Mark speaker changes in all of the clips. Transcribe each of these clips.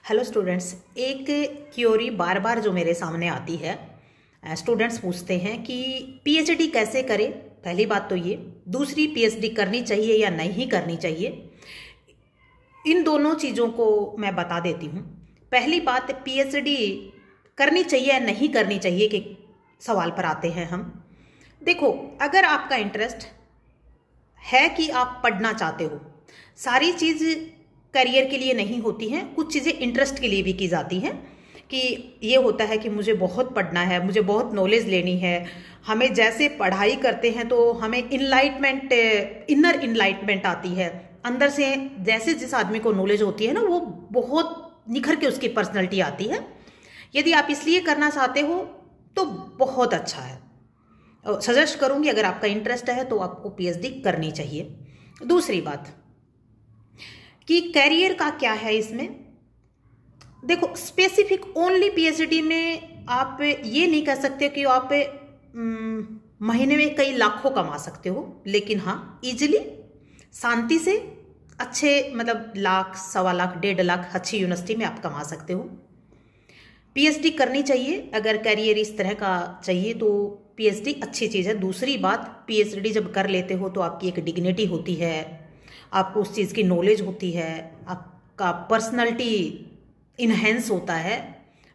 Speaker 1: Hello students, एक query बार बार जो मेरे सामने आती है, स्टूडेंट्स पूछते हैं कि पीएचडी कैसे करें। पहली बात तो ये, दूसरी पीएचडी करनी चाहिए या नहीं करनी चाहिए। इन दोनों चीज़ों को मैं बता देती हूँ। पहली बात, पीएचडी करनी चाहिए या नहीं करनी चाहिए के सवाल पर आते हैं हम। देखो, अगर आपका इंटरेस्ट है कि आप पढ़ना चाहते हो, सारी चीज़ करियर के लिए नहीं होती हैं, कुछ चीज़ें इंटरेस्ट के लिए भी की जाती हैं। कि ये होता है कि मुझे बहुत पढ़ना है, मुझे बहुत नॉलेज लेनी है। हमें जैसे पढ़ाई करते हैं तो हमें इनलाइटमेंट, इनर इनलाइटमेंट आती है अंदर से। जैसे जिस आदमी को नॉलेज होती है ना, वो बहुत निखर के उसकी पर्सनैलिटी आती है। यदि आप इसलिए करना चाहते हो तो बहुत अच्छा है। सजेस्ट करूँगी, अगर आपका इंटरेस्ट है तो आपको पीएचडी करनी चाहिए। दूसरी बात कि कैरियर का क्या है इसमें। देखो, स्पेसिफिक ओनली पीएचडी में आप ये नहीं कह सकते कि आप महीने में कई लाखों कमा सकते हो, लेकिन हाँ, इजीली शांति से अच्छे, मतलब लाख, 1.25 लाख, 1.5 लाख अच्छी यूनिवर्सिटी में आप कमा सकते हो। पीएचडी करनी चाहिए। अगर कैरियर इस तरह का चाहिए तो पीएचडी अच्छी चीज़ है। दूसरी बात, पीएचडी जब कर लेते हो तो आपकी एक डिग्निटी होती है, आपको उस चीज़ की नॉलेज होती है, आपका पर्सनालिटी इन्हेंस होता है,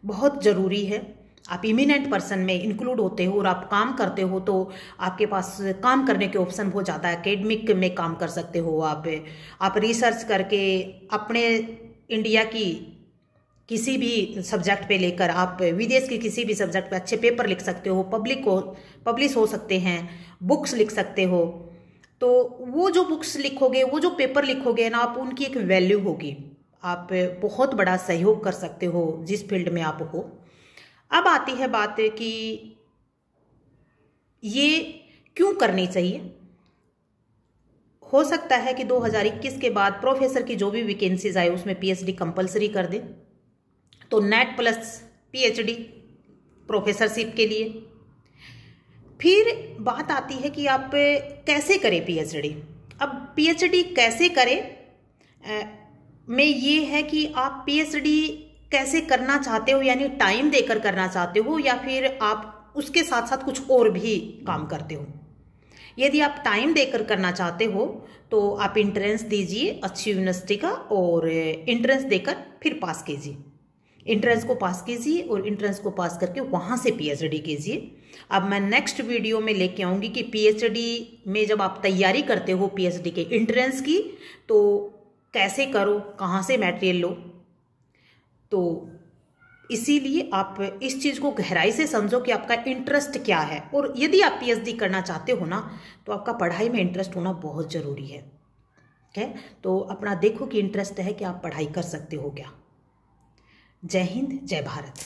Speaker 1: बहुत ज़रूरी है। आप इमिनेंट पर्सन में इंक्लूड होते हो और आप काम करते हो तो आपके पास काम करने के ऑप्शन बहुत ज़्यादा है। एकेडमिक में काम कर सकते हो आप रिसर्च करके अपने इंडिया की किसी भी सब्जेक्ट पे लेकर आप विदेश के किसी भी सब्जेक्ट पे अच्छे पेपर लिख सकते हो, पब्लिश हो सकते हैं, बुक्स लिख सकते हो। तो वो जो बुक्स लिखोगे, वो जो पेपर लिखोगे ना, आप उनकी एक वैल्यू होगी। आप बहुत बड़ा सहयोग कर सकते हो जिस फील्ड में आप हो। अब आती है बात कि ये क्यों करनी चाहिए। हो सकता है कि 2021 के बाद प्रोफेसर की जो भी वैकेंसीज आए उसमें पीएचडी कंपलसरी कर दे, तो नेट प्लस पीएचडी प्रोफेसरशिप के लिए। फिर बात आती है कि आप कैसे करें पीएचडी। अब पीएचडी कैसे करें में ये है कि आप पीएचडी कैसे करना चाहते हो, यानी टाइम देकर करना चाहते हो या फिर आप उसके साथ साथ कुछ और भी काम करते हो। यदि आप टाइम देकर करना चाहते हो तो आप एंट्रेंस दीजिए अच्छी यूनिवर्सिटी का, और एंट्रेंस देकर फिर पास कीजिए। एंट्रेंस को पास कीजिए और एंट्रेंस को पास करके वहाँ से पीएचडी कीजिए। अब मैं नेक्स्ट वीडियो में लेके आऊँगी कि पीएचडी में जब आप तैयारी करते हो पीएचडी के एंट्रेंस की, तो कैसे करो, कहाँ से मटेरियल लो। तो इसीलिए आप इस चीज़ को गहराई से समझो कि आपका इंटरेस्ट क्या है। और यदि आप पीएचडी करना चाहते हो ना, तो आपका पढ़ाई में इंटरेस्ट होना बहुत ज़रूरी है। ठीक है, तो अपना देखो कि इंटरेस्ट है कि आप पढ़ाई कर सकते हो क्या। जय हिंद, जय भारत।